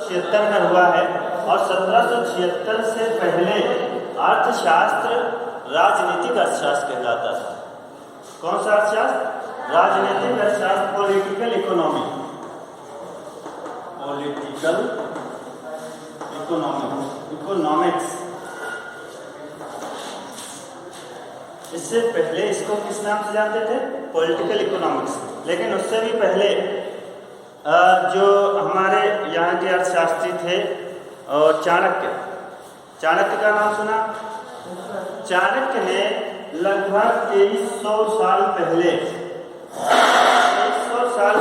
76 में हुआ है और 1776 से पहले अर्थशास्त्र राजनीतिक अर्थशास्त्र कहलाता था। कौन सा अर्थशास्त्र? राजनीतिक अर्थशास्त्र, पॉलिटिकल इकोनॉमी, पॉलिटिकल इकोनॉमिक्स। इससे पहले इसको किस नाम से जानते थे? Political economics. लेकिन उससे भी पहले जो हमारे यहाँ के अर्थशास्त्री थे और चाणक्य का नाम सुना? चाणक्य ने लगभग 2300 साल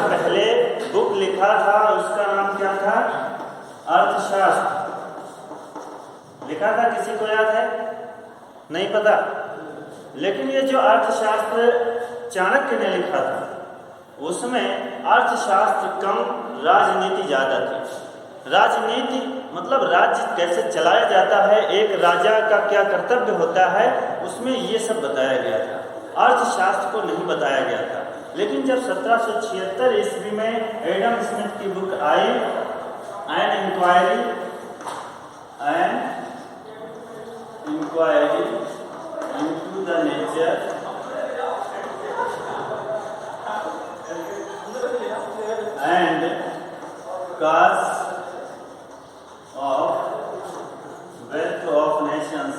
पहले बुक लिखा था। उसका नाम क्या था? अर्थशास्त्र। लिखा था, किसी को याद है? नहीं पता। लेकिन ये जो अर्थशास्त्र चाणक्य ने लिखा था उसमें अर्थशास्त्र कम, राजनीति ज़्यादा थी। राजनीति मतलब राज्य कैसे चलाया जाता है, एक राजा का क्या कर्तव्य होता है, उसमें ये सब बताया गया था। अर्थशास्त्र को नहीं बताया गया था। लेकिन जब 1776 ईस्वी में एडम स्मिथ की बुक आई, an inquiry into the nature and cause of wealth of nations,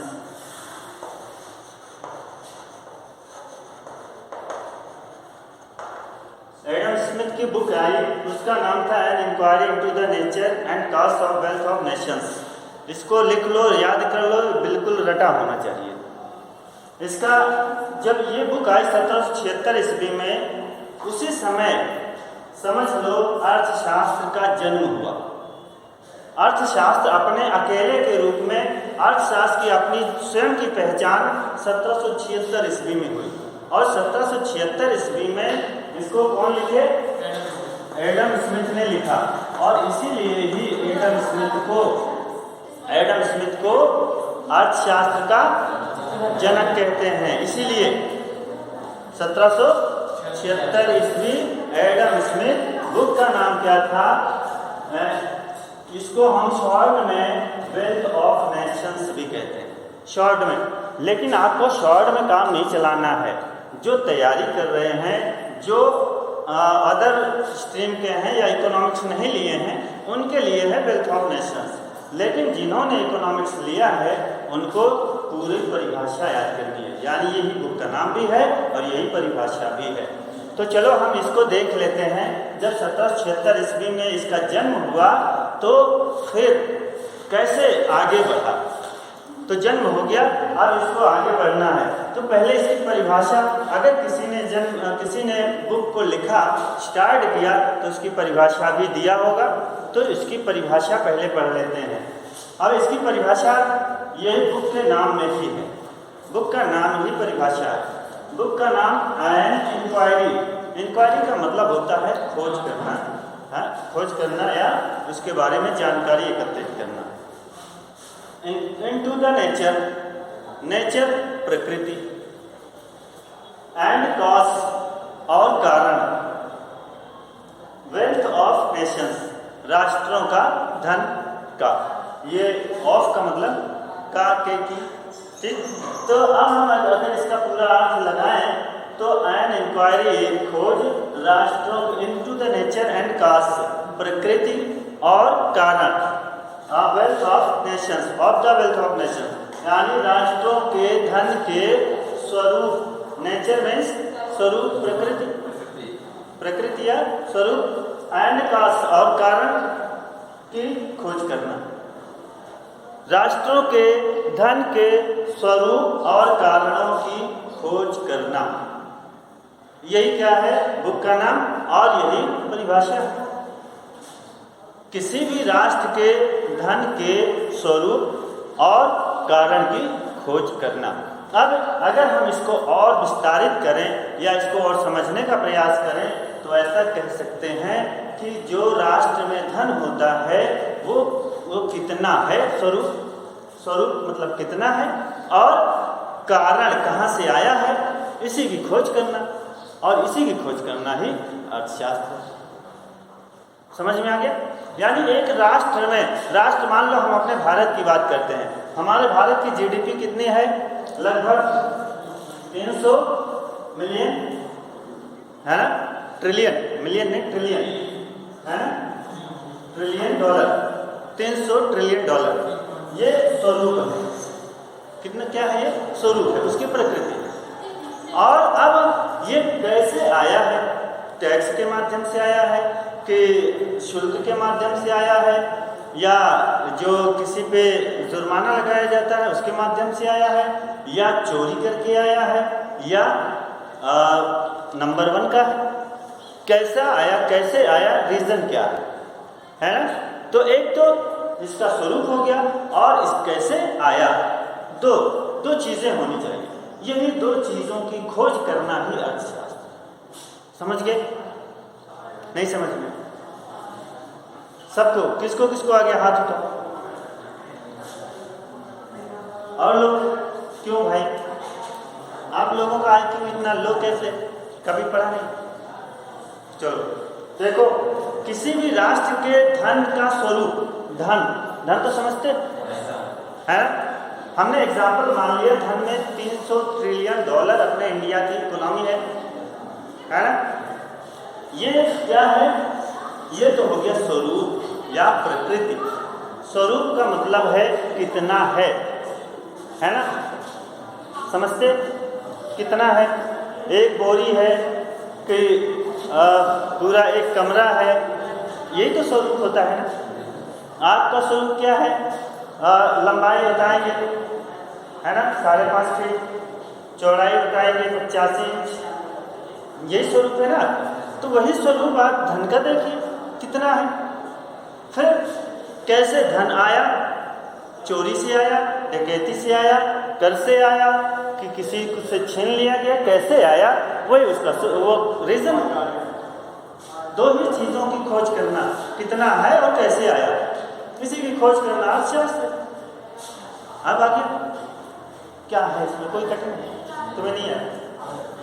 Adam Smith की बुक आई, उसका नाम था an inquiry into the nature and cause of wealth of nations. इसको लिख लो, याद कर लो, बिल्कुल रटा होना चाहिए। इसका जब ये बुक आई 1776 ईस्वी में, उसी समय समझ लो अर्थशास्त्र का जन्म हुआ। अर्थशास्त्र अपने अकेले के रूप में, अर्थशास्त्र की अपनी स्वयं की पहचान 1776 ईस्वी में हुई। और 1776 ईस्वी में इसको कौन लिखे? एडम स्मिथ ने लिखा। और इसीलिए ही एडम स्मिथ को अर्थशास्त्र का जनक कहते हैं। इसीलिए 1776 ईस्वी एडम स्मिथ, बुक का नाम क्या था? इसको हम शॉर्ट में वेल्थ ऑफ नेशंस भी कहते हैं, शॉर्ट में। लेकिन आपको शॉर्ट में काम नहीं चलाना है। जो तैयारी कर रहे हैं, जो अदर स्ट्रीम के हैं या इकोनॉमिक्स नहीं लिए हैं, उनके लिए है वेल्थ ऑफ नेशंस। लेकिन जिन्होंने इकोनॉमिक्स लिया है उनको पूरी परिभाषा याद करनी है। यानी यही बुक का नाम भी है और यही परिभाषा भी है। तो चलो हम इसको देख लेते हैं। जब 1776 ईस्वी में इसका जन्म हुआ तो फिर कैसे आगे बढ़ा? तो जन्म हो गया, अब इसको आगे बढ़ना है। तो पहले इसकी परिभाषा, अगर किसी ने बुक को लिखा, स्टार्ट किया, तो उसकी परिभाषा भी दिया होगा। तो इसकी परिभाषा पहले पढ़ लेते हैं। अब इसकी परिभाषा यही बुक के नाम में ही है। बुक का नाम ही परिभाषा है। बुक का नाम एन इंक्वायरी। इंक्वायरी का मतलब होता है खोज करना, खोज करना या उसके बारे में जानकारी एकत्रित करना। इनटू द नेचर प्रकृति, एंड कॉज और कारण, वेल्थ ऑफ नेशंस राष्ट्रों का, धन का। ये ऑफ का मतलब का, के, की, ठीक। तो अब हम अगर इसका पूरा अर्थ लगाएं तो एन इंक्वायरी खोज राष्ट्रों, into the nature and cause प्रकृति और कारण, wealth of Nations, of the wealth of Nations, यानी राष्ट्रों के धन के स्वरूप। नेचर मीन्स स्वरूप, प्रकृति या स्वरूप, एंड कॉज और कारण की खोज करना। राष्ट्रों के धन के स्वरूप और कारणों की खोज करना, यही क्या है बुक का नाम और यही परिभाषा है। किसी भी राष्ट्र के धन के स्वरूप और कारण की खोज करना। अब अगर हम इसको और विस्तारित करें या इसको और समझने का प्रयास करें तो ऐसा कह सकते हैं कि जो राष्ट्र में धन होता है वो कितना है, स्वरूप मतलब कितना है, और कारण कहाँ से आया है, इसी की खोज करना। और इसी की खोज करना ही अर्थशास्त्र है। समझ में आ गया? यानी एक राष्ट्र में, राष्ट्र मान लो हम अपने भारत की बात करते हैं, हमारे भारत की जीडीपी कितनी है? लगभग 300 मिलियन है ना, ट्रिलियन, मिलियन नहीं ट्रिलियन है ना, ट्रिलियन डॉलर, 300 ट्रिलियन डॉलर। ये स्वरूप है, कितना क्या है? ये स्वरूप है, उसकी प्रकृति। और अब ये कैसे आया है? टैक्स के माध्यम से आया है कि शुल्क के माध्यम से आया है, या जो किसी पे जुर्माना लगाया जाता है उसके माध्यम से आया है, या चोरी करके आया है, या नंबर 1 का है? कैसा आया, कैसे आया, रीज़न क्या है ना? तो एक तो इसका स्वरूप हो गया, और इस कैसे आया, दो चीज़ें होनी चाहिए। यही 2 चीज़ों की खोज करना ही अर्थशास्त्र। समझ गए? नहीं समझ में? सबको, किसको किसको आ गया? हाथ उठाओ। और लोग क्यों भाई? आप लोगों का IQ इतना लो कैसे? कभी पढ़ा नहीं? चलो देखो, किसी भी राष्ट्र के धन का स्वरूप, धन तो समझते है ना? हमने एग्जाम्पल मान लिया, धन में 300 ट्रिलियन डॉलर अपने इंडिया की इकोनॉमी है ना? ये क्या है? ये तो हो गया स्वरूप या प्रकृति। स्वरूप का मतलब है कितना है ना? समझते? कितना है? एक बोरी है कि पूरा एक कमरा है, यही तो स्वरूप होता है ना? आपका स्वरूप क्या है? लंबाई बताएंगे है ना, 5.5 फीट, चौड़ाई बताएंगे 85 इंच, यही स्वरूप है ना? तो वही स्वरूप आप धन का देखिए कितना है। फिर कैसे धन आया? चोरी से आया, डकैती से आया, कर से आया, कि किसी से छीन लिया गया, कैसे आया? वही उसका वो रीज़न। 2 ही चीज़ों की खोज करना, कितना है और कैसे आया, इसी की खोज करना अर्थशास्त्र। अब आगे क्या है इसमें? कोई कठिन तुम्हें नहीं है?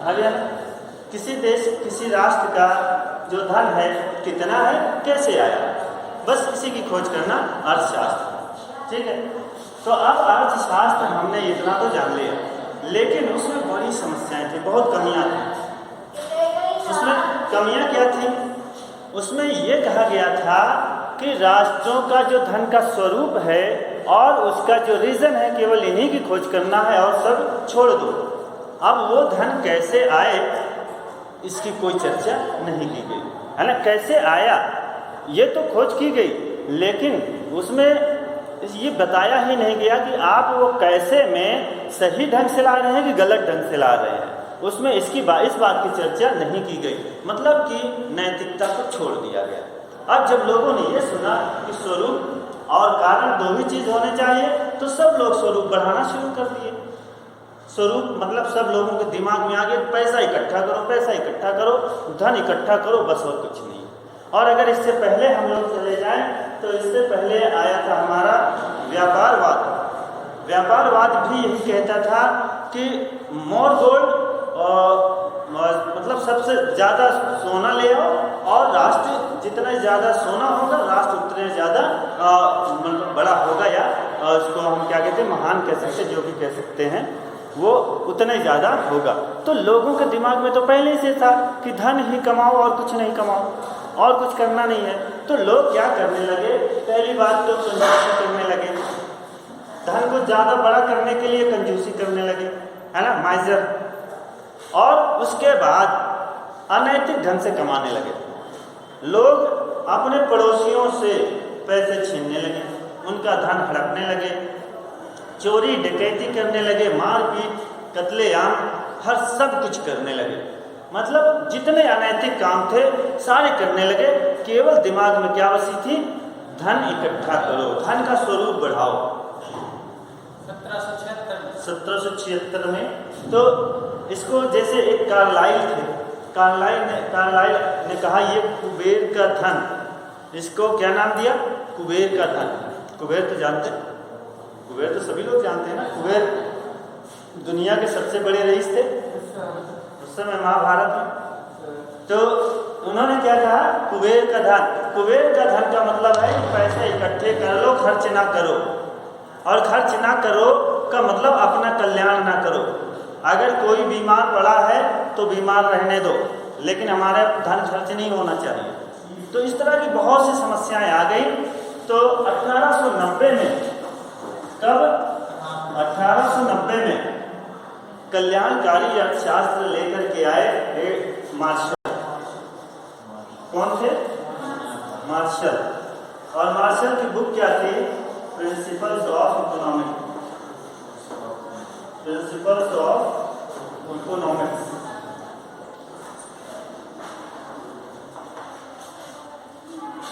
आ गया? किसी देश, किसी राष्ट्र का जो धन है कितना है, कैसे आया, बस इसी की खोज करना अर्थशास्त्र। ठीक है? तो अब अर्थशास्त्र हमने इतना तो जान लिया, लेकिन उसमें बड़ी समस्याएं थी, बहुत कमियां थी। उसमें कमियां क्या थी? उसमें ये कहा गया था कि राष्ट्रों का जो धन का स्वरूप है और उसका जो रीज़न है, केवल इन्हीं की खोज करना है और सब छोड़ दो। अब वो धन कैसे आए, इसकी कोई चर्चा नहीं की गई है ना? कैसे आया ये तो खोज की गई, लेकिन उसमें ये बताया ही नहीं गया कि आप वो कैसे में सही ढंग से ला रहे हैं कि गलत ढंग से ला रहे हैं। उसमें इस बात की चर्चा नहीं की गई, मतलब कि नैतिकता को छोड़ दिया गया। अब जब लोगों ने ये सुना कि स्वरूप और कारण 2 ही चीज़ होने चाहिए, तो सब लोग स्वरूप बढ़ाना शुरू कर दिए। स्वरूप मतलब सब लोगों के दिमाग में आ गया, पैसा इकट्ठा करो, पैसा इकट्ठा करो, धन इकट्ठा करो, बस और कुछ नहीं। और अगर इससे पहले हम लोग चले जाएं तो इससे पहले आया था हमारा व्यापारवाद। व्यापारवाद भी यही कहता था कि मोर गोल्ड, मतलब सबसे ज़्यादा सोना ले आओ, और राष्ट्र जितना ज़्यादा सोना होगा राष्ट्र उतने ज़्यादा मतलब बड़ा होगा, या उसको हम क्या कहते हैं, महान कह सकते, जो भी कह सकते हैं, वो उतना ही ज़्यादा होगा। तो लोगों के दिमाग में तो पहले से था कि धन ही कमाओ और कुछ नहीं कमाओ, और कुछ करना नहीं है। तो लोग क्या करने लगे? पहली बात तो कंजूसी करने लगे, धन को ज़्यादा बड़ा करने के लिए कंजूसी करने लगे, है ना, माइजर। और उसके बाद अनैतिक ढंग से कमाने लगे। लोग अपने पड़ोसियों से पैसे छीनने लगे, उनका धन हड़पने लगे, चोरी डकैती करने लगे, मारपीट, कत्लेआम, हर सब कुछ करने लगे। मतलब जितने अनैतिक काम थे सारे करने लगे। केवल दिमाग में क्या बसी थी? धन इकट्ठा करो, धन का स्वरूप बढ़ाओ। 1776 में तो इसको, जैसे एक कार्लाइल थे, कार्लाइल ने कहा ये कुबेर का धन, इसको क्या नाम दिया? कुबेर का धन। कुबेर तो जानते हैं, कुबेर तो सभी लोग जानते हैं ना। कुबेर दुनिया के सबसे बड़े रईस थे उस समय महाभारत में। तो उन्होंने क्या कहा, कुबेर का धन। कुबेर का धन का मतलब है पैसे इकट्ठे कर लो, खर्च ना करो। और खर्च ना करो का मतलब अपना कल्याण ना करो। अगर कोई बीमार पड़ा है तो बीमार रहने दो, लेकिन हमारे धन खर्च नहीं होना चाहिए। तो इस तरह की बहुत सी समस्याएं आ गई। तो 1890 में, कब 1890 में कल्याणकारी अर्थशास्त्र लेकर के आए मार्शल। कौन थे? मार्शल। और मार्शल की बुक क्या थी? Principles of economics. Principles of economics.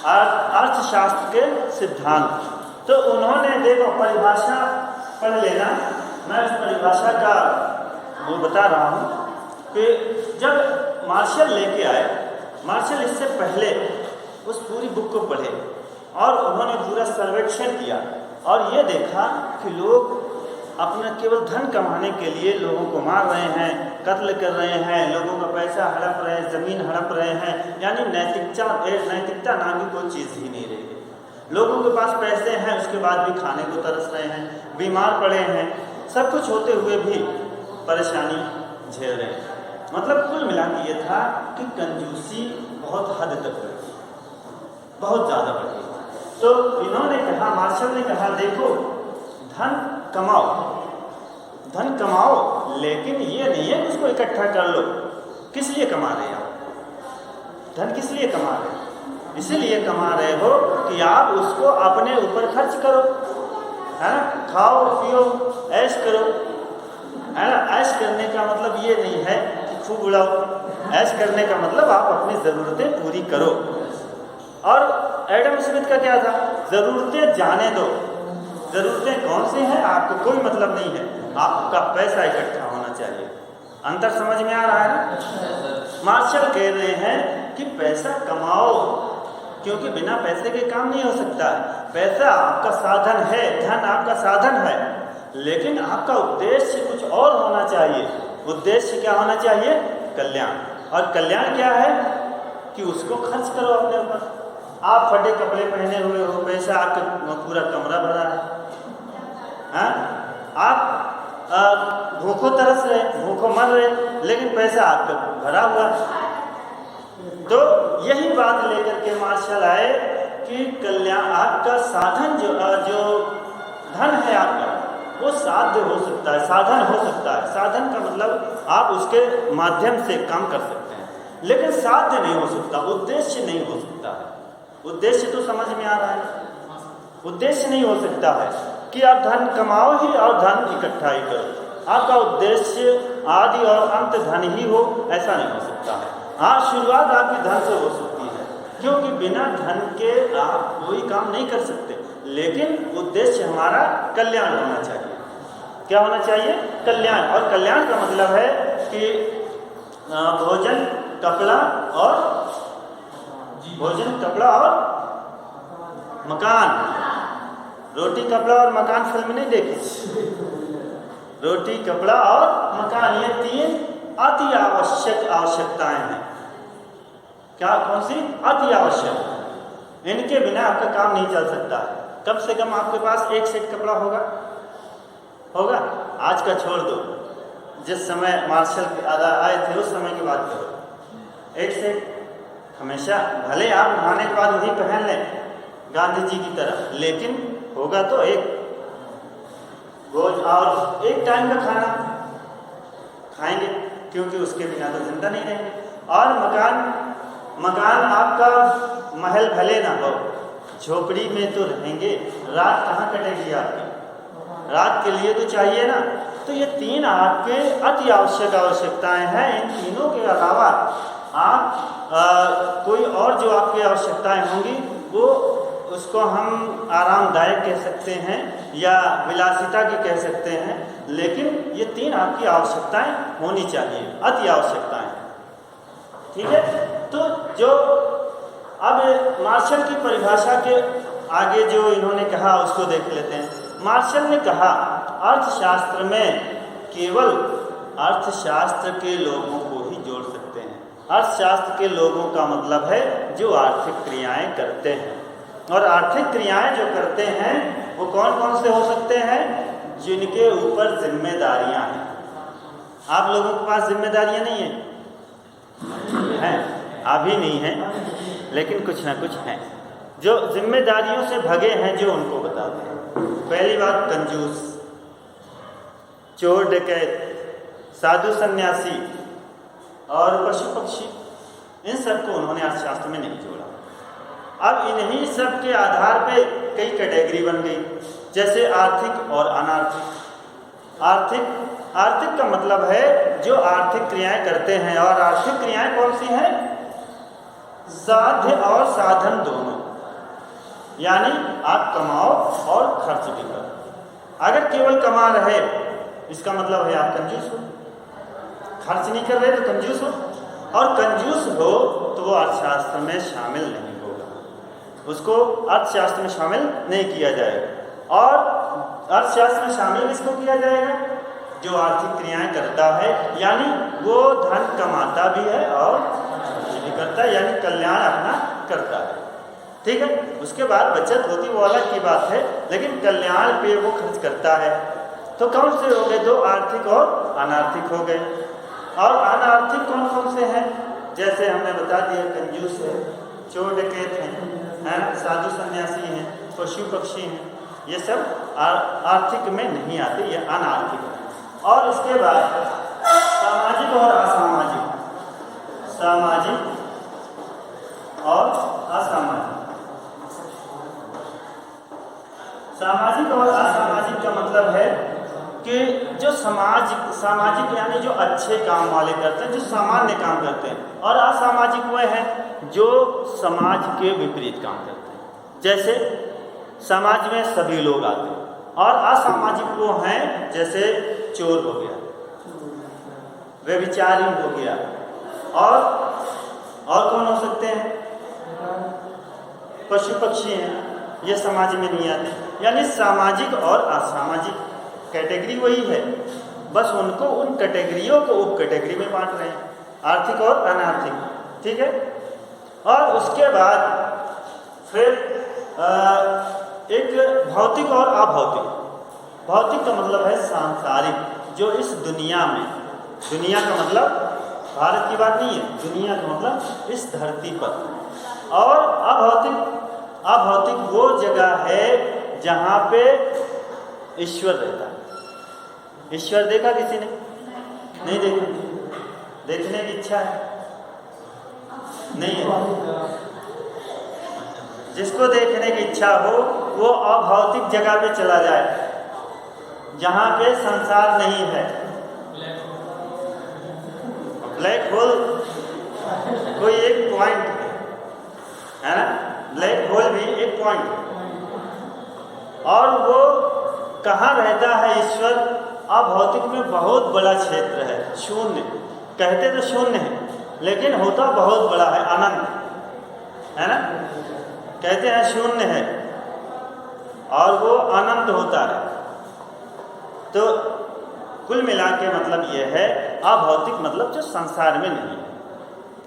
अर्थशास्त्र के सिद्धांत। तो उन्होंने, देखो परिभाषा पढ़ लेना, मैं उस परिभाषा का वो बता रहा हूँ कि जब मार्शल लेके आए, मार्शल इससे पहले उस पूरी बुक को पढ़े और उन्होंने पूरा सर्वेक्षण किया और ये देखा कि लोग अपना केवल धन कमाने के लिए लोगों को मार रहे हैं, कत्ल कर रहे हैं, लोगों का पैसा हड़प रहे हैं, ज़मीन हड़प रहे हैं, यानी नैतिकता नाम की कोई चीज़ ही नहीं रही। लोगों के पास पैसे हैं, उसके बाद भी खाने को तरस रहे हैं, बीमार पड़े हैं, सब कुछ होते हुए भी परेशानी झेल रहे हैं। मतलब कुल मिला के ये था कि कंजूसी बहुत हद तक बढ़ी, बहुत ज़्यादा बढ़ी। तो इन्होंने कहा, मार्शल ने कहा, देखो धन कमाओ, धन कमाओ, लेकिन ये नहीं है कि उसको इकट्ठा कर लो। किस लिए कमा रहे हो? धन किस लिए कमा रहे हो? इसीलिए कमा रहे हो कि आप उसको अपने ऊपर खर्च करो, है ना, खाओ पियो ऐश करो, है ना। ऐश करने का मतलब ये नहीं है कि खूब उड़ाओ। ऐश करने का मतलब आप अपनी ज़रूरतें पूरी करो। और एडम स्मिथ का क्या था? ज़रूरतें जाने दो। ज़रूरतें कौन सी हैं आपको कोई मतलब नहीं है, आपका पैसा इकट्ठा होना चाहिए। अंतर समझ में आ रहा है ना? मार्शल कह रहे हैं कि पैसा कमाओ, क्योंकि बिना पैसे के काम नहीं हो सकता है। पैसा आपका साधन है, धन आपका साधन है, लेकिन आपका उद्देश्य कुछ और होना चाहिए। उद्देश्य क्या होना चाहिए? कल्याण। और कल्याण क्या है? कि उसको खर्च करो अपने ऊपर। आप फटे कपड़े पहने हुए हो, पैसा आपका पूरा कमरा भरा है, आप भूखों तरस रहे, भूखों मर रहे, लेकिन पैसा आपका भरा हुआ। तो यही बात लेकर के मार्शल आए कि कल्याण, आपका साधन जो धन है आपका, वो साध्य हो सकता है, साधन हो सकता है। साधन का मतलब आप उसके माध्यम से काम कर सकते हैं, लेकिन साध्य नहीं हो सकता, उद्देश्य नहीं हो सकता है। उद्देश्य तो समझ में आ रहा है? उद्देश्य नहीं हो सकता है कि आप धन कमाओ ही और धन इकट्ठा ही करो। आपका उद्देश्य आदि और अंत धन ही हो, ऐसा नहीं हो सकता है। हाँ, शुरुआत आपकी धन से हो सकती है, क्योंकि बिना धन के आप कोई काम नहीं कर सकते, लेकिन उद्देश्य हमारा कल्याण होना चाहिए। क्या होना चाहिए? कल्याण। और कल्याण का मतलब है कि भोजन कपड़ा और मकान। रोटी कपड़ा और मकान फिल्म नहीं देखी? रोटी कपड़ा और मकान, ये तीन अति आवश्यक आवश्यकताएं हैं। क्या? कौन सी? अति आवश्यक। इनके बिना आपका काम नहीं चल सकता है। कम से कम आपके पास एक सेट कपड़ा होगा। आज का छोड़ दो, जिस समय मार्शल आए थे उस समय की बात करो। एक सेट हमेशा, भले आप नहाने के बाद वही पहन लें गांधी जी की तरह, लेकिन होगा तो एक रोज और एक टाइम का खाना खाएंगे, क्योंकि उसके बिना तो जिंदा नहीं रहेंगे। और मकान आपका महल भले ना हो, झोपड़ी में तो रहेंगे, रात कहाँ कटेगी आपकी? रात के लिए तो चाहिए ना। तो ये तीन आपके अति आवश्यक आवश्यकताएं हैं। इन तीनों के अलावा आप कोई और जो आपकी आवश्यकताएं होंगी, वो उसको हम आरामदायक कह सकते हैं या विलासिता की कह सकते हैं, लेकिन ये तीन आपकी आवश्यकताएं होनी चाहिए, अति आवश्यकताएं। ठीक है? तो जो अब मार्शल की परिभाषा के आगे जो इन्होंने कहा उसको देख लेते हैं। मार्शल ने कहा, अर्थशास्त्र में केवल अर्थशास्त्र के लोगों को ही जोड़ सकते हैं। अर्थशास्त्र के लोगों का मतलब है जो आर्थिक क्रियाएं करते हैं। और आर्थिक क्रियाएं जो करते हैं वो कौन कौन से हो सकते हैं? जिनके ऊपर जिम्मेदारियां हैं। आप लोगों के पास जिम्मेदारियां नहीं हैं? अभी नहीं हैं, लेकिन कुछ ना कुछ हैं जो जिम्मेदारियों से भगे हैं, जो उनको बताते हैं। पहली बात, कंजूस, चोर डकैत, साधु सन्यासी और पशु पक्षी, इन सबको उन्होंने अर्थशास्त्र में नहीं जोड़ा। अब इन्हीं सब के आधार पे कई कैटेगरी बन गई, जैसे आर्थिक और अनार्थिक। आर्थिक का मतलब है जो आर्थिक क्रियाएं करते हैं। और आर्थिक क्रियाएं कौन सी हैं? साध्य और साधन दोनों, यानी आप कमाओ और खर्च भी करो। अगर केवल कमा रहे, इसका मतलब है आप कंजूस हो। खर्च नहीं कर रहे तो कंजूस हो, और कंजूस हो तो वो अर्थशास्त्र में शामिल नहीं होगा, उसको अर्थशास्त्र में शामिल नहीं किया जाएगा। और अर्थशास्त्र में शामिल किसको किया जाएगा? जो आर्थिक क्रियाएं करता है, यानी वो धन कमाता भी है और खर्च भी करता है, यानी कल्याण अपना करता है। ठीक है, उसके बाद बचत होती वो अलग की बात है, लेकिन कल्याण पे वो खर्च करता है। तो कौन से हो गए? दो, आर्थिक और अनार्थिक हो गए। और अनार्थिक कौन कौन से हैं? जैसे हमने बता दिया, कंजूस है, चोर डकैत हैं, साधु सन्यासी हैं, पशु पक्षी हैं, ये सब आर्थिक में नहीं आते, ये अनार्थिक है। और इसके बाद सामाजिक और असामाजिक, सामाजिक और असामाजिक। सामाजिक और असामाजिक का मतलब है कि जो सामाजिक यानी जो अच्छे काम वाले करते हैं, जो सामान्य काम करते हैं, और असामाजिक वह है जो समाज के विपरीत काम करते हैं। जैसे समाज में सभी लोग आते हैं। और असामाजिक वो हैं, जैसे चोर हो गया, व्यभिचारी हो गया, और कौन हो सकते हैं? पशु पक्षी हैं, ये समाज में नहीं आते। यानी सामाजिक और असामाजिक कैटेगरी वही है, बस उनको उन कैटेगरियों को उप कैटेगरी में बांट रहे हैं, आर्थिक और अनार्थिक। ठीक है। और उसके बाद फिर एक भौतिक और अभौतिक। भौतिक का मतलब है सांसारिक, जो इस दुनिया में, दुनिया का मतलब भारत की बात नहीं है, दुनिया का मतलब इस धरती पर। और अभौतिक वो जगह है जहाँ पे ईश्वर रहता है। ईश्वर देखा किसी ने? नहीं देखा। देखने की इच्छा है? नहीं है। जिसको देखने की इच्छा हो वो अभौतिक जगह पे चला जाए, जहाँ पे संसार नहीं है। ब्लैक होल कोई एक पॉइंट है ना, ब्लैक होल भी एक पॉइंट है। और वो कहाँ रहता है ईश्वर? अभौतिक में बहुत बड़ा क्षेत्र है, शून्य। कहते तो शून्य है, लेकिन होता बहुत बड़ा है, अनंत है ना। कहते हैं शून्य है और वो अनंत होता है। तो कुल मिला के मतलब ये है, अभौतिक मतलब जो संसार में नहीं है।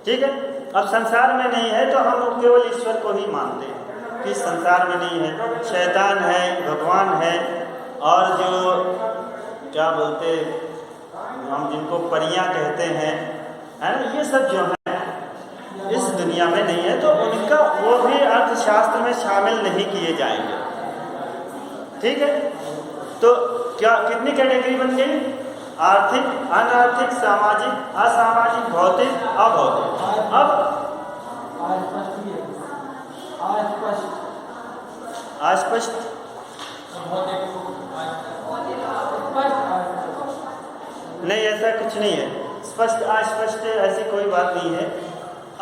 ठीक है। अब संसार में नहीं है तो हम लोग केवल ईश्वर को ही मानते हैं कि संसार में नहीं है। शैतान है, भगवान है, और जो क्या बोलते हम जिनको परियां कहते हैं, है ना, ये सब जो है इस दुनिया में नहीं है, तो उनका वो भी अर्थशास्त्र में शामिल नहीं किए जाएंगे। ठीक है। तो क्या कितनी कैटेगरी बन गई? आर्थिक, अनार्थिक, सामाजिक, असामाजिक, भौतिक, अभौतिक। अब अस्पष्ट, नहीं, ऐसा कुछ नहीं है। स्पष्ट अस्पष्ट ऐसी कोई बात नहीं है।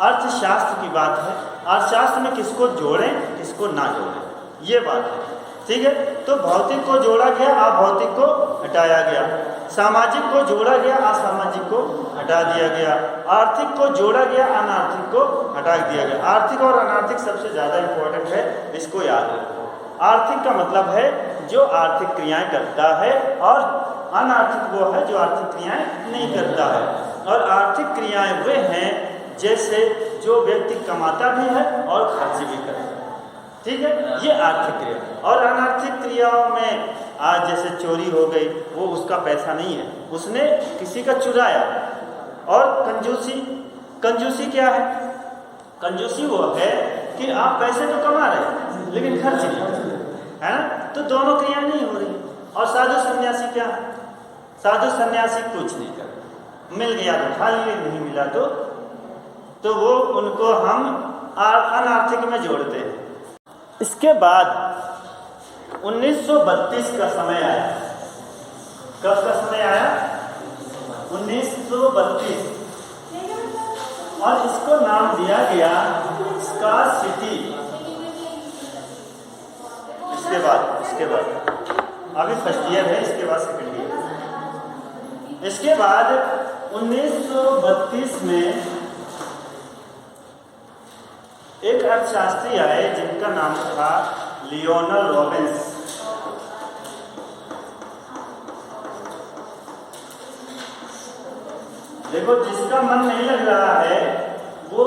अर्थशास्त्र की बात है, अर्थशास्त्र में किसको जोड़ें किसको ना जोड़ें, ये बात है। ठीक है। तो भौतिक को जोड़ा गया, अभौतिक को हटाया गया। सामाजिक को जोड़ा गया, असामाजिक को हटा दिया गया। आर्थिक को जोड़ा गया, अनार्थिक को हटा दिया गया। आर्थिक और अनार्थिक सबसे ज़्यादा इम्पोर्टेंट है, इसको याद रखो। आर्थिक का मतलब है जो आर्थिक क्रियाएं करता है, और अनार्थिक वो है जो आर्थिक क्रियाएं नहीं करता है। और आर्थिक क्रियाएं वे हैं जैसे जो व्यक्ति कमाता भी है और खर्च भी करे। ठीक है, ये आर्थिक क्रिया। और अनार्थिक क्रियाओं में आज जैसे चोरी हो गई, वो उसका पैसा नहीं है, उसने किसी का चुराया। और कंजूसी, कंजूसी क्या है? कंजूसी वो है कि आप पैसे तो कमा रहे हैं लेकिन खर्च नहीं है ना, तो दोनों क्रिया नहीं हो रही। और साधु सन्यासी क्या है? साधु सन्यासी कुछ नहीं कर, मिल गया तो खा लिए, नहीं मिला तो वो उनको हम अनार्थिक में जोड़ते हैं। इसके बाद 1932 का समय आया। कब का समय आया? 1932। और इसको नाम दिया गया स्कार्सिटी। इसके बाद अभी फर्स्ट ईयर है, इसके बाद सेकंड ईयर। इसके बाद 1932 में एक अर्थशास्त्री आए जिनका नाम था लियोनल रॉबिन्स। देखो, जिसका मन नहीं लग रहा है वो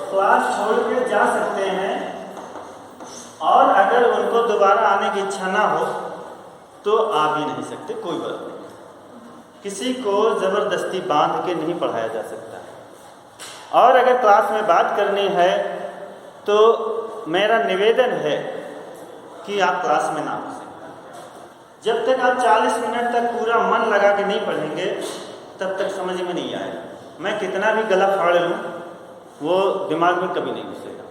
क्लास छोड़ के जा सकते हैं, और अगर उनको दोबारा आने की इच्छा ना हो तो आ भी नहीं सकते, कोई बात नहीं। किसी को ज़बरदस्ती बांध के नहीं पढ़ाया जा सकता। और अगर क्लास में बात करनी है तो मेरा निवेदन है कि आप क्लास में ना घुसें। जब तक आप 40 मिनट तक पूरा मन लगा के नहीं पढ़ेंगे तब तक समझ में नहीं आएगा। मैं कितना भी गला फाड़ लूँ वो दिमाग में कभी नहीं घुसेगा।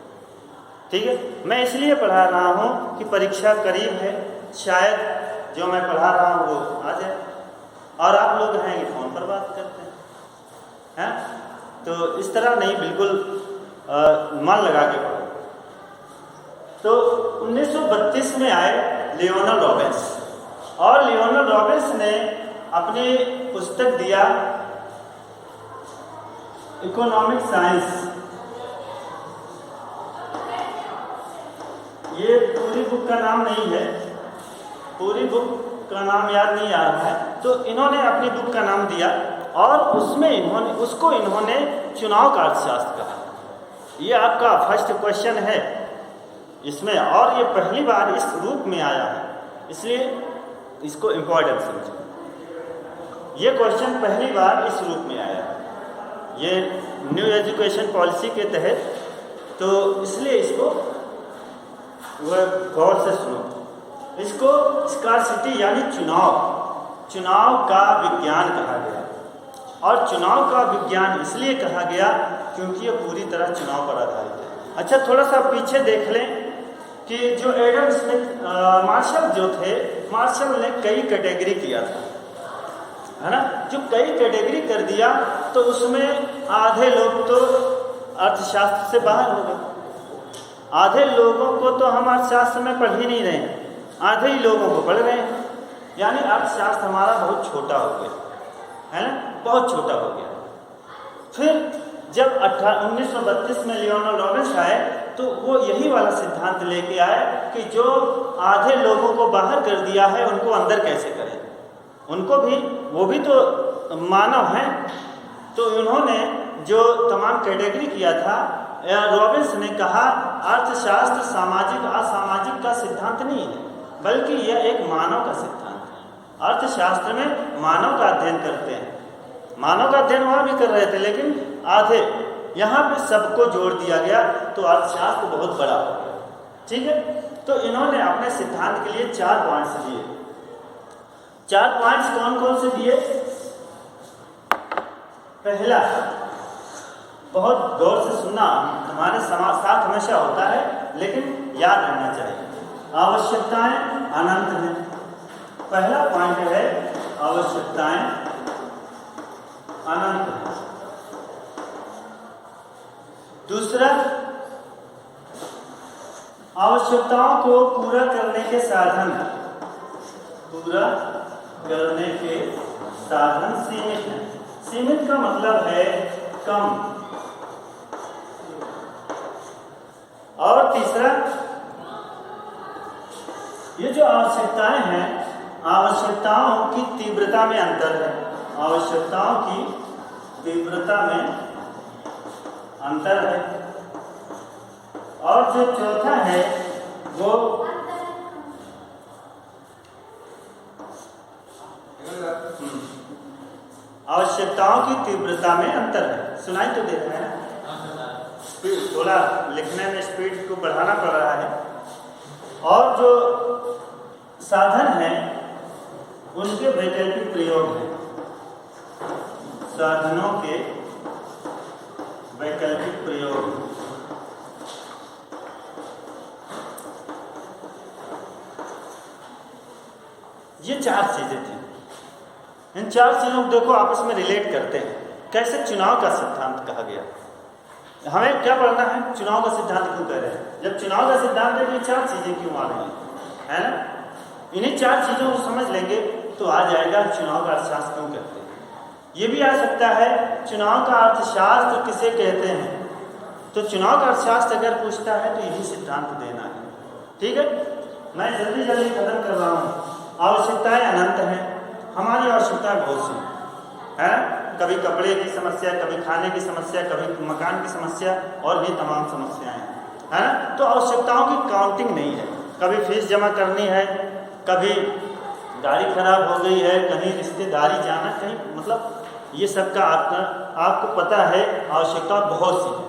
ठीक है, मैं इसलिए पढ़ा रहा हूँ कि परीक्षा करीब है, शायद जो मैं पढ़ा रहा हूँ वो आ जाए। और आप लोग हैं कि फ़ोन पर बात करते हैं, तो इस तरह नहीं, बिल्कुल मन लगा के पढ़ो। तो 1932 में आए लियोनल रॉबिन्स, और लियोनल रॉबिन्स ने अपनी पुस्तक दिया इकोनॉमिक साइंस। ये पूरी बुक का नाम नहीं है, पूरी बुक का नाम याद नहीं आ रहा है, तो इन्होंने अपनी बुक का नाम दिया और उसमें इन्होंने चुनाव का अर्थशास्त्र कहा। ये आपका फर्स्ट क्वेश्चन है इसमें, और ये पहली बार इस रूप में आया है, इसलिए इसको इम्पोर्टेंट समझो। ये क्वेश्चन पहली बार इस रूप में आया है, ये न्यू एजुकेशन पॉलिसी के तहत, तो इसलिए इसको वह गौर से सुनो। इसको स्कार्सिटी यानी चुनाव का विज्ञान कहा गया। और चुनाव का विज्ञान इसलिए कहा गया क्योंकि ये पूरी तरह चुनाव पर आधारित है। अच्छा, थोड़ा सा पीछे देख लें कि जो एडम स्मिथ, मार्शल जो थे, मार्शल ने कई कैटेगरी किया था, है ना। जो कई कैटेगरी कर दिया तो उसमें आधे लोग तो अर्थशास्त्र से बाहर हो गए, आधे लोगों को तो हम अर्थशास्त्र में पढ़ ही नहीं रहे हैं, आधे ही लोगों को पढ़ रहे हैं। यानी अर्थशास्त्र हमारा बहुत छोटा हो गया, है ना, बहुत छोटा हो गया। फिर जब 1932 में लियोनल रॉबिन्स आए तो वो यही वाला सिद्धांत लेके आए कि जो आधे लोगों को बाहर कर दिया है उनको अंदर कैसे करें, उनको भी, वो भी तो मानव हैं। तो उन्होंने जो तमाम कैटेगरी किया था, रॉबिन्स ने कहा अर्थशास्त्र सामाजिक असामाजिक का सिद्धांत नहीं है, बल्कि यह एक मानव का सिद्धांत है। अर्थशास्त्र में मानव का अध्ययन करते हैं, मानव का अध्ययन वहाँ भी कर रहे थे, लेकिन आधे, यहाँ पे सबको जोड़ दिया गया तो अर्थशास्त्र बहुत बड़ा हो गया। ठीक है, तो इन्होंने अपने सिद्धांत के लिए 4 पॉइंट्स दिए। 4 पॉइंट्स कौन कौन से दिए? पहला, बहुत गौर से सुनना, हमारे साथ हमेशा होता है लेकिन याद रहना चाहिए, आवश्यकताएं अनंत हैं। पहला पॉइंट है आवश्यकताएं अनंत हैं। दूसरा, आवश्यकताओं को पूरा करने के साधन सीमित हैं। सीमित का मतलब है कम। और तीसरा, ये जो आवश्यकताएं हैं, आवश्यकताओं की तीव्रता में अंतर है, आवश्यकताओं की तीव्रता में अंतर है। और जो चौथा है वो आवश्यकताओं की तीव्रता में अंतर है। सुनाई तो दे रहा है ना, स्पीड थोड़ा लिखने में स्पीड को बढ़ाना पड़ रहा है। और जो साधन है उनके वैकल्पिक प्रयोग हैं, साधनों के वैकल्पिक प्रयोग। ये चार चीजें थी। इन चार चीजों को देखो आपस में रिलेट करते हैं। कैसे चुनाव का सिद्धांत कहा गया, हमें क्या पढ़ना है, चुनाव का सिद्धांत क्यों कह रहे हैं। जब चुनाव का सिद्धांत है, ये चार चीजें क्यों आ रही है ना। इन्हीं चार चीजों को समझ लेंगे तो आ जाएगा चुनाव का अर्थशास्त्र क्यों कहते हैं। ये भी आ सकता है चुनाव का अर्थशास्त्र किसे कहते हैं, तो चुनाव का अर्थशास्त्र अगर पूछता है तो यही सिद्धांत देना है। ठीक है, मैं जल्दी जल्दी खत्म कर रहा हूँ। आवश्यकताएं अनंत हैं, हमारी आवश्यकताएं बहुत सी है। कभी कपड़े की समस्या, कभी खाने की समस्या, कभी मकान की समस्या और भी तमाम समस्याएं है ना। तो आवश्यकताओं की काउंटिंग नहीं है। कभी फीस जमा करनी है, कभी गाड़ी खराब हो गई है, कहीं रिश्तेदारी जाना, कहीं मतलब ये सब का आपको पता है। आवश्यकता बहुत सी है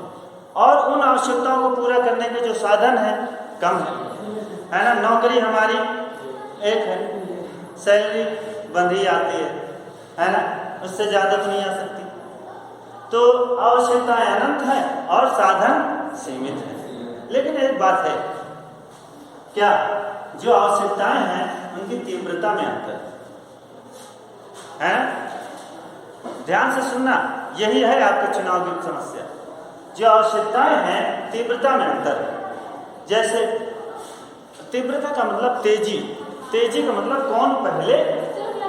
और उन आवश्यकताओं को पूरा करने के जो साधन हैं कम है ना। नौकरी हमारी एक है, सैलरी बंधी आती है ना, उससे ज़्यादा तो नहीं आ सकती। तो आवश्यकताएं अनंत है और साधन सीमित है। लेकिन एक बात है, क्या जो आवश्यकताएं हैं उनकी तीव्रता में अंतर है। ध्यान से सुनना, यही है आपके चुनाव की समस्या। जो आवश्यकताएं हैं तीव्रता में अंतर है। जैसे तीव्रता का मतलब तेजी, तेजी का मतलब कौन पहले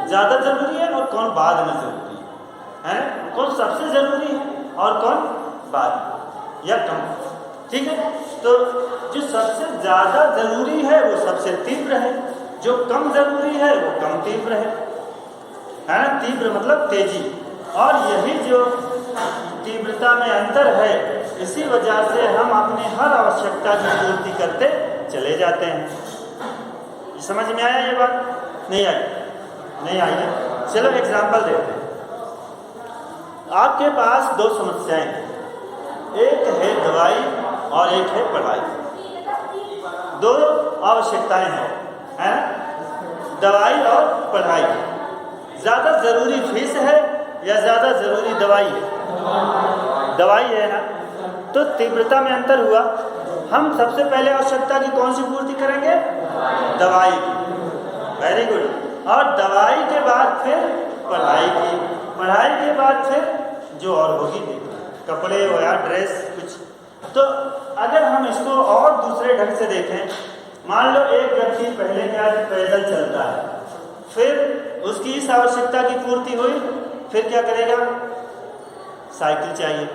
ज़्यादा जरूरी है और कौन बाद में जरूरी है ना। कौन सबसे जरूरी है और कौन बाद या कम। ठीक है, तो जो सबसे ज़्यादा जरूरी है वो सबसे तीव्र है, जो कम जरूरी है वो कम तीव्र है ना। तीव्र मतलब तेजी। और यही जो तीव्रता में अंतर है, इसी वजह से हम अपनी हर आवश्यकता की पूर्ति करते चले जाते हैं। समझ में आया ये बात? नहीं आई? नहीं आई है। चलो एग्जाम्पल देते हैं। आपके पास दो समस्याएं हैं, एक है दवाई और एक है पढ़ाई। दो आवश्यकताएं हैं, है ना, दवाई और पढ़ाई। ज़्यादा ज़रूरी फीस है या ज़्यादा ज़रूरी दवाई है? दवाई है ना। तो तीव्रता में अंतर हुआ। हम सबसे पहले आवश्यकता की कौन सी पूर्ति करेंगे? दवाई की। Very good. और दवाई के बाद फिर पढ़ाई की, पढ़ाई के बाद फिर जो और होगी कपड़े हो या ड्रेस कुछ। तो अगर हम इसको और दूसरे ढंग से देखें, मान लो एक व्यक्ति पहले क्या पैदल चलता है, फिर उसकी इस आवश्यकता की पूर्ति हुई, फिर क्या करेगा? साइकिल चाहिए।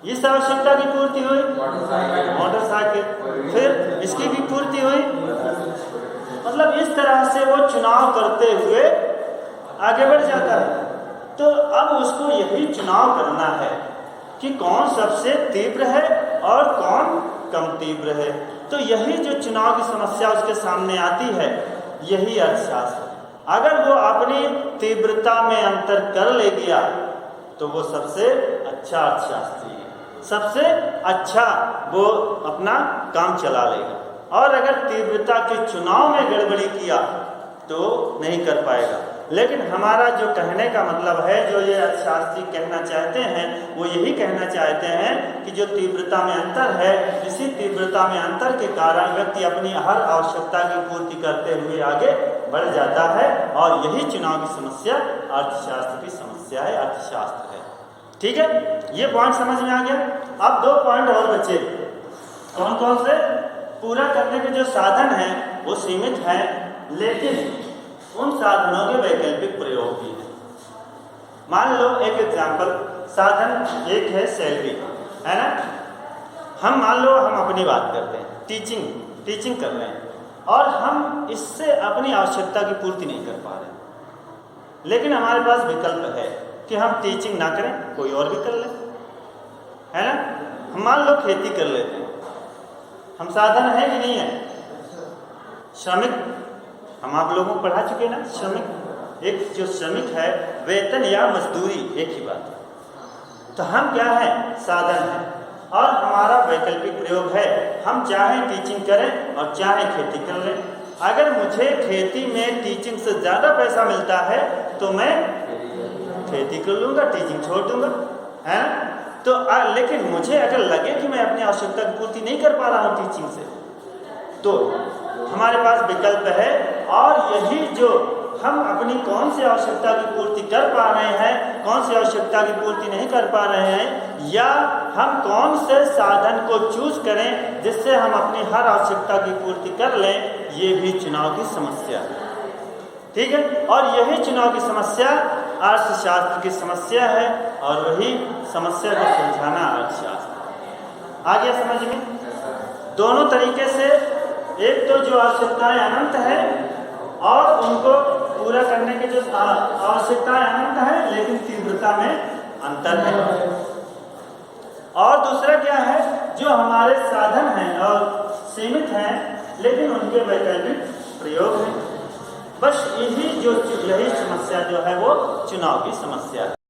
इस आवश्यकता की पूर्ति हुई, मोटरसाइकिल। फिर इसकी भी पूर्ति हुई। मतलब इस तरह से वो चुनाव करते हुए आगे बढ़ जाता है। तो अब उसको यही चुनाव करना है कि कौन सबसे तीव्र है और कौन कम तीव्र है। तो यही जो चुनाव की समस्या उसके सामने आती है, यही अर्थशास्त्र है। अगर वो अपनी तीव्रता में अंतर कर ले गया तो वो सबसे अच्छा अर्थशास्त्री है, सबसे अच्छा वो अपना काम चला लेगा। और अगर तीव्रता के चुनाव में गड़बड़ी किया तो नहीं कर पाएगा। लेकिन हमारा जो कहने का मतलब है, जो ये अर्थशास्त्री कहना चाहते हैं, वो यही कहना चाहते हैं कि जो तीव्रता में अंतर है, इसी तीव्रता में अंतर के कारण व्यक्ति अपनी हर आवश्यकता की पूर्ति करते हुए आगे बढ़ जाता है। और यही चुनाव की समस्या अर्थशास्त्र की समस्या है, अर्थशास्त्र है। ठीक है, ये पॉइंट समझ में आ गया। अब दो पॉइंट और बचे। कौन कौन से? पूरा करने के जो साधन हैं वो सीमित हैं, लेकिन उन साधनों के वैकल्पिक प्रयोग भी हैं। मान लो एक एग्जाम्पल, साधन एक है सैलरी, है ना। हम मान लो हम अपनी बात करते हैं, टीचिंग कर रहे हैं और हम इससे अपनी आवश्यकता की पूर्ति नहीं कर पा रहे, लेकिन हमारे पास विकल्प है कि हम टीचिंग ना करें, कोई और भी कर लें, है ना। हम मान लो खेती कर लेते हैं, हम साधन है कि नहीं है? श्रमिक, हम आप लोगों को पढ़ा चुके ना, श्रमिक, एक जो श्रमिक है वेतन या मजदूरी एक ही बात है। तो हम क्या है? साधन है। और हमारा वैकल्पिक प्रयोग है, हम चाहे टीचिंग करें और चाहे खेती कर लें। अगर मुझे खेती में टीचिंग से ज़्यादा पैसा मिलता है तो मैं खेती कर लूँगा, टीचिंग छोड़ दूँगा, है ना। तो लेकिन मुझे अगर लगे कि मैं अपनी आवश्यकता की पूर्ति नहीं कर पा रहा हूँ टीचिंग से, तो हमारे पास विकल्प है। और यही जो हम अपनी कौन सी आवश्यकता की पूर्ति कर पा रहे हैं, कौन सी आवश्यकता की पूर्ति नहीं कर पा रहे हैं, या हम कौन से साधन को चूज करें जिससे हम अपनी हर आवश्यकता की पूर्ति कर लें, ये भी चुनाव की समस्या है। ठीक है। और यही चुनाव की समस्या अर्थशास्त्र की समस्या है, और वही समस्या को सुलझाना अर्थशास्त्र। आ गया समझ में? दोनों तरीके से, एक तो जो आवश्यकताएं अनंत है और उनको पूरा करने के जो आवश्यकताएं अनंत है लेकिन तीव्रता में अंतर है, और दूसरा क्या है, जो हमारे साधन हैं और सीमित हैं लेकिन उनके वैकल्पिक प्रयोग हैं। बस यही समस्या जो है वो चुनाव की समस्या है।